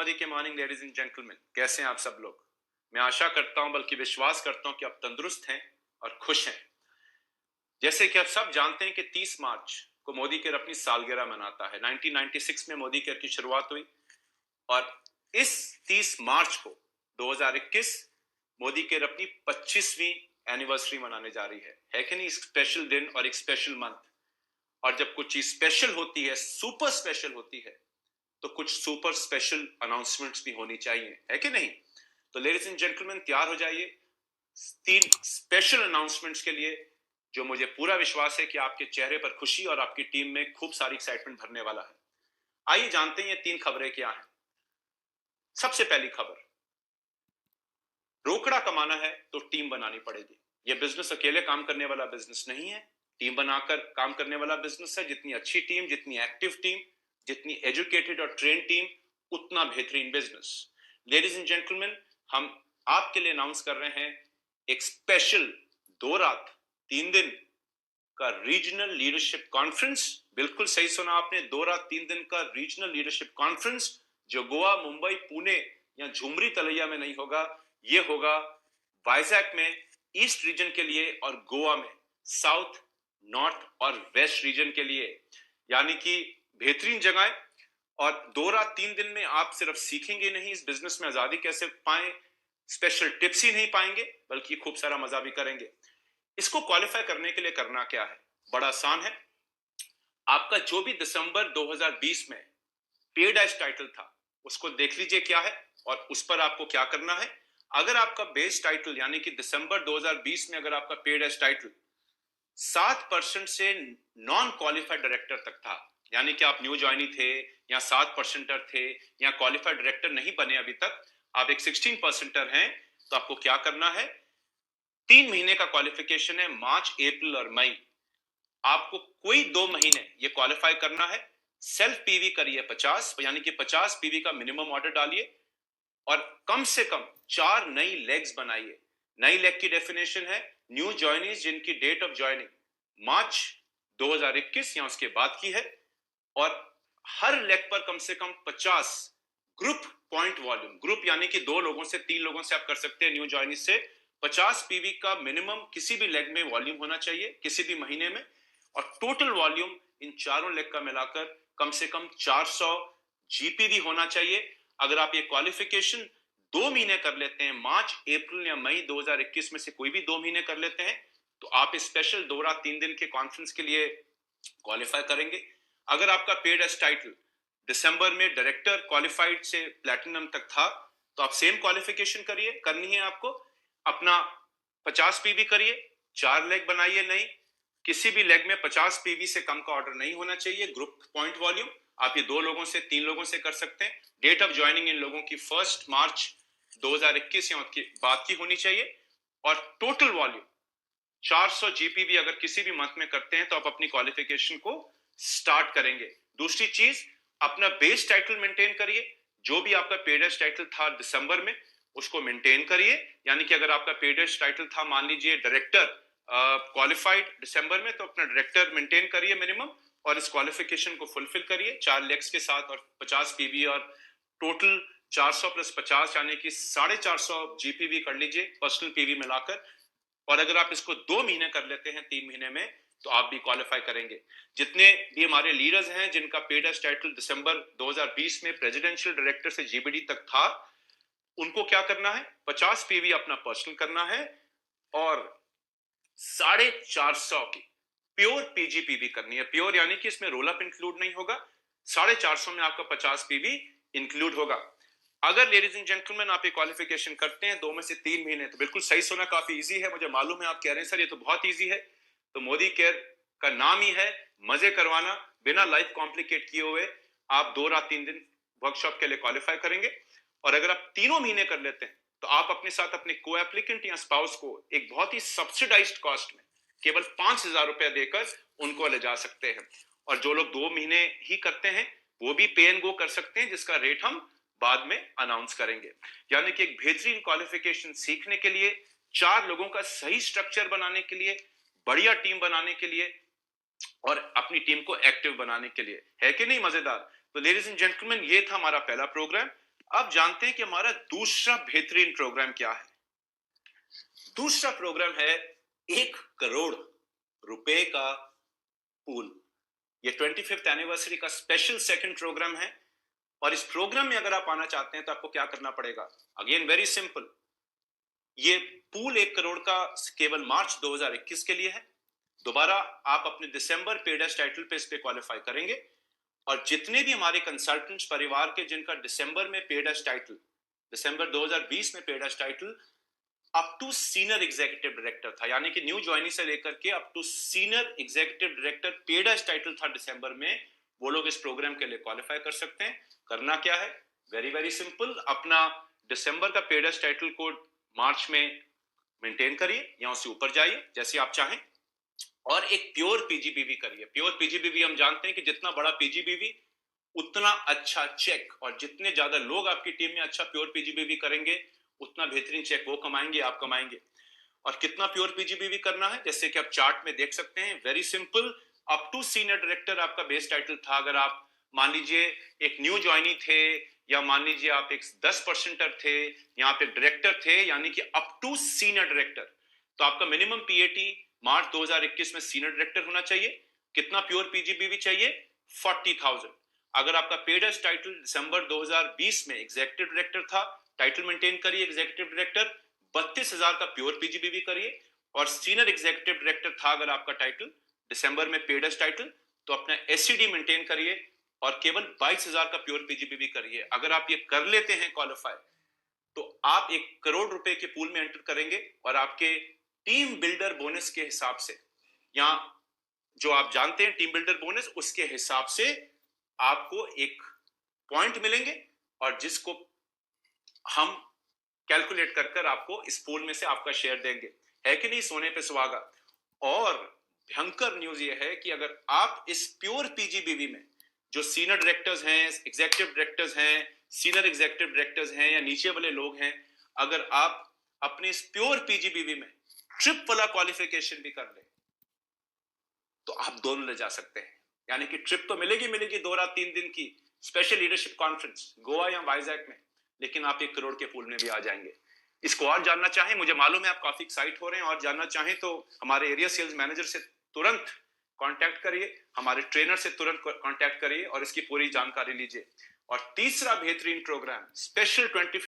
मोदी के morning ladies and gentleman, कैसे हैं आप सब लोग। मैं आशा करता हूं, बल्कि विश्वास करता हूं कि आप तंदुरुस्त हैं और खुश हैं। जैसे कि आप सब जानते हैं कि 30 मार्च को मोदी केयर अपनी सालगिरह मनाता है। 1996 में मोदी केयर की शुरुआत हुई और इस 30 मार्च को 2021 मोदी केयर अपनी 25वीं एनिवर्सरी मनाने जा रही है कि नहीं। स्पेशल दिन और एक स्पेशल मंथ, और जब कुछ चीज स्पेशल होती है, सुपर स्पेशल होती है, तो कुछ सुपर स्पेशल अनाउंसमेंट्स भी होनी चाहिए, है कि नहीं। तो लेडीज एंड जेंटलमैन, तैयार हो जाइए 3 स्पेशल अनाउंसमेंट्स के लिए, जो मुझे पूरा विश्वास है कि आपके चेहरे पर खुशी और आपकी टीम में खूब सारी एक्साइटमेंट भरने वाला है। आइए जानते हैं ये 3 खबरें क्या हैं। सबसे पहली खबर, रोकड़ा कमाना है तो टीम बनानी पड़ेगी। यह बिजनेस अकेले काम करने वाला बिजनेस नहीं है, टीम बनाकर काम करने वाला बिजनेस है। जितनी अच्छी टीम, जितनी एक्टिव टीम, जितनी एजुकेटेड और ट्रेन टीम, उतना बेहतरीन बिजनेस। लेडीज एंड जेंटलमैन, हम आपके लिए अनाउंस कर रहे हैं एक स्पेशल 2 रात 3 दिन का रीजनल लीडरशिप कॉन्फ्रेंस। बिल्कुल सही सुना आपने, 2 रात 3 दिन का रीजनल लीडरशिप कॉन्फ्रेंस, जो गोवा, मुंबई, पुणे या झुमरी तलैया में नहीं होगा। ये होगा वाइजैक में ईस्ट रीजन के लिए और गोवा में साउथ, नॉर्थ और वेस्ट रीजन के लिए, यानी कि बेहतरीन जगह। और 2 रात 3 दिन में आप सिर्फ सीखेंगे नहीं इस बिजनेस में आजादी कैसे पाएं, स्पेशल टिप्स ही नहीं पाएंगे, बल्कि खूब सारा मजा भी करेंगे। इसको क्वालिफाई करने के लिए करना क्या है, बड़ा आसान है। आपका जो भी दिसंबर 2020 में पेड एज टाइटल था, उसको देख लीजिए क्या है और उस पर आपको क्या करना है। अगर आपका बेस टाइटल, यानी कि दिसंबर 2020 में अगर आपका पेड एज टाइटल 7% से नॉन क्वालिफाइड डायरेक्टर तक था, यानी कि आप न्यू ज्वाइनी थे या 7%er थे या क्वालिफाइड डायरेक्टर नहीं बने अभी तक, आप एक 16%er हैं, तो आपको क्या करना है। 3 महीने का क्वालिफिकेशन है, मार्च, अप्रैल और मई। आपको कोई 2 महीने ये क्वालिफाई करना है। सेल्फ पीवी करिए 50, यानी कि 50 पीवी का मिनिमम ऑर्डर डालिए और कम से कम 4 नई लेग्स बनाइए। नई लेग की डेफिनेशन है न्यू ज्वाइनीज जिनकी डेट ऑफ ज्वाइनिंग मार्च 2021 या उसके बाद की है, और हर लेग पर कम से कम 50 ग्रुप पॉइंट वॉल्यूम, ग्रुप यानी कि 2 लोगों से 3 लोगों से आप कर सकते हैं न्यू ज्वाइनीज से। 50 पीवी का मिनिमम किसी भी लेग में वॉल्यूम होना चाहिए किसी भी महीने में, और टोटल वॉल्यूम इन चारों लेग का मिलाकर कम से कम 400 जीपीवी होना चाहिए। अगर आप ये क्वालिफिकेशन 2 महीने कर लेते हैं, मार्च, अप्रैल या मई 2021 में से कोई भी 2 महीने कर लेते हैं, तो आप स्पेशल 2 रात 3 दिन के कॉन्फ्रेंस के लिए क्वालिफाई करेंगे। अगर आपका पेड एज टाइटल दिसंबर में डायरेक्टर क्वालिफाइड से प्लैटिनम तक था, तो आप सेम क्वालिफिकेशन करिए, करनी है आपको। अपना 50 पीवी करिए, 4 लेग बनाइए नई, किसी भी लेग में 50 पीवी से कम का ऑर्डर नहीं होना चाहिए। ग्रुप पॉइंट वॉल्यूम आप ये 2 लोगों से 3 लोगों से कर सकते हैं। डेट ऑफ ज्वाइनिंग इन लोगों की 1 मार्च 2021 या उसके बाद की होनी चाहिए, और टोटल वॉल्यूम 400 जीपीवी अगर किसी भी मंथ में करते हैं तो आप अपनी क्वालिफिकेशन को स्टार्ट करेंगे। दूसरी चीज, अपना बेस टाइटल मेंटेन करिए। जो भी आपका पेडेज टाइटल था दिसंबर में, उसको मेंटेन करिए। यानी कि अगर आपका पेडेज टाइटल था, मान लीजिए डायरेक्टर क्वालिफाइड दिसंबर में, तो अपना डायरेक्टर मेंटेन करिए मिनिमम, और इस क्वालिफिकेशन को फुलफिल करिए 4 लेग्स के साथ और 50 पीवी, और टोटल 400 प्लस 50 यानी कि 450 जीपीवी कर लीजिए पर्सनल पीवी मिलाकर। और अगर आप इसको 2 महीने कर लेते हैं 3 महीने में, तो आप भी क्वालिफाई करेंगे। जितने भी हमारे लीडर्स हैं जिनका पेड एज टाइटल दिसंबर 2020 में प्रेसिडेंशियल डायरेक्टर से जीबीडी तक था, उनको क्या करना है, 50 पीवी अपना पर्सनल करना है और 450 की प्योर पीजीपीवी करनी है। प्योर यानी कि इसमें रोल अप इंक्लूड नहीं होगा। 450 में आपका 50 पीवी इंक्लूड होगा। अगर लेडीज एंड जेंटलमैन आप ये क्वालिफिकेशन करते हैं 2 में से 3 महीने, तो बिल्कुल सही सुना, काफी इजी है। मुझे मालूम है आप कह रहे हैं सर ये तो बहुत इजी है। तो मोदी केयर का नाम ही है मजे करवाना, बिना लाइफ कॉम्प्लिकेट किए हुए। आप 2 रात 3 दिन वर्कशॉप के लिए क्वालिफाई करेंगे, और अगर आप 3 महीने कर लेते हैं, तो आप अपने साथ अपने को एप्लीकेंट या स्पाउस को एक बहुत ही सब्सिडाइज्ड कॉस्ट में केवल 5,000 रुपया देकर उनको ले जा सकते हैं। और जो लोग 2 महीने ही करते हैं, वो भी पे एंड गो कर सकते हैं, जिसका रेट हम बाद में अनाउंस करेंगे। यानी कि एक बेहतरीन क्वालिफिकेशन सीखने के लिए, 4 लोगों का सही स्ट्रक्चर बनाने के लिए, बढ़िया टीम बनाने के लिए, और अपनी टीम को एक्टिव बनाने के लिए, है कि नहीं मजेदार। तो लेडीज एंड जेंटलमैन, ये था हमारा पहला प्रोग्राम। अब जानते हैं कि हमारा दूसरा बेहतरीन प्रोग्राम क्या है। दूसरा प्रोग्राम है 1 करोड़ रुपए का पूल। ये 25th एनिवर्सरी का स्पेशल सेकंड प्रोग्राम है और इस प्रोग्राम में अगर आप आना चाहते हैं तो आपको क्या करना पड़ेगा? अगेन वेरी सिंपल, ये पूल 1 करोड़ का केवल मार्च 2021 के लिए है। दोबारा आप अपने दिसंबर पेडस टाइटल पे इस पे क्वालिफाई करेंगे और जितने भी हमारे कंसल्टेंट्स परिवार के जिनका दिसंबर में पेडस टाइटल, दिसंबर 2020 में पेडस title up to senior executive director था, यानी कि न्यू ज्वाइनी से लेकर के up to senior executive director पेडस टाइटल था दिसंबर में, वो लोग इस प्रोग्राम के लिए क्वालिफाई कर सकते हैं। करना क्या है? वेरी वेरी सिंपल, अपना दिसंबर का पेडस टाइटल को मार्च में मेंटेन करिए या उससे ऊपर जाइए जैसे आप चाहें, और एक प्योर पीजीबीवी करिए। प्योर पीजीबीवी हम जानते हैं कि जितना बड़ा पीजीबीवी उतना अच्छा चेक, और जितने ज्यादा लोग आपकी टीम में अच्छा प्योर पीजीबीवी करेंगे उतना बेहतरीन चेक वो कमाएंगे, आप कमाएंगे। और कितना प्योर पीजीबीवी करना है, जैसे कि आप चार्ट में देख सकते हैं, very simple, up to senior director आपका बेस टाइटल था। अगर आप मान लीजिए एक न्यू ज्वाइनी थे, या मान लीजिए आप एक 10% थे, यहाँ पे डायरेक्टर थे, यानी कि अप टू सीनियर डायरेक्टर, तो आपका मिनिमम पीएटी मार्च 2021 में सीनियर डायरेक्टर होना चाहिए। कितना प्योर पीजीबीवी चाहिए? 40,000। अगर आपका पेडस टाइटल दिसंबर 2020 में एग्जीक्यूटिव डायरेक्टर था, टाइटल मेंटेन करिए एग्जीक्यूटिव डायरेक्टर, 32,000 का प्योर पीजीबीवी करिए। और सीनियर एग्जीक्यूटिव डायरेक्टर था अगर आपका टाइटल दिसंबर में पेडस टाइटल, तो अपना एससीडी मेंटेन करिए और केवल 22,000 का प्योर पीजीबीवी करिए। अगर आप ये कर लेते हैं क्वालिफाई, तो आप 1 करोड़ रुपए के पूल में एंटर करेंगे और आपके टीम बिल्डर बोनस के हिसाब से, या जो आप जानते हैं टीम बिल्डर बोनस, उसके हिसाब से आपको एक पॉइंट मिलेंगे और जिसको हम कैलकुलेट कर कर आपको इस पूल में से आपका शेयर देंगे। है कि नहीं? सोने पे सुहागा। और भयंकर न्यूज ये है कि अगर आप इस प्योर पीजीबीवी में जो सीनियर डायरेक्टर्स हैं, एग्जीक्यूटिव डायरेक्टर्स हैं, सीनियर एग्जीक्यूटिव डायरेक्टर्स हैं या नीचे वाले लोग हैं, अगर आप अपने इस प्योर पीजीबीवी में ट्रिप वाला क्वालिफिकेशन भी कर ले तो आप दोनों ले जा सकते हैं। यानी कि ट्रिप तो मिलेगी मिलेगी 2 रात 3 दिन की स्पेशल लीडरशिप कॉन्फ्रेंस गोवा या वाइजैक में, लेकिन आप 1 करोड़ के पूल में भी आ जाएंगे। इसको और जानना चाहें, मुझे मालूम है आप काफी एक्साइट हो रहे हैं, और जानना चाहें तो हमारे एरिया सेल्स मैनेजर से तुरंत कांटेक्ट करिए, हमारे ट्रेनर से तुरंत कांटेक्ट करिए और इसकी पूरी जानकारी लीजिए। और तीसरा बेहतरीन प्रोग्राम स्पेशल 25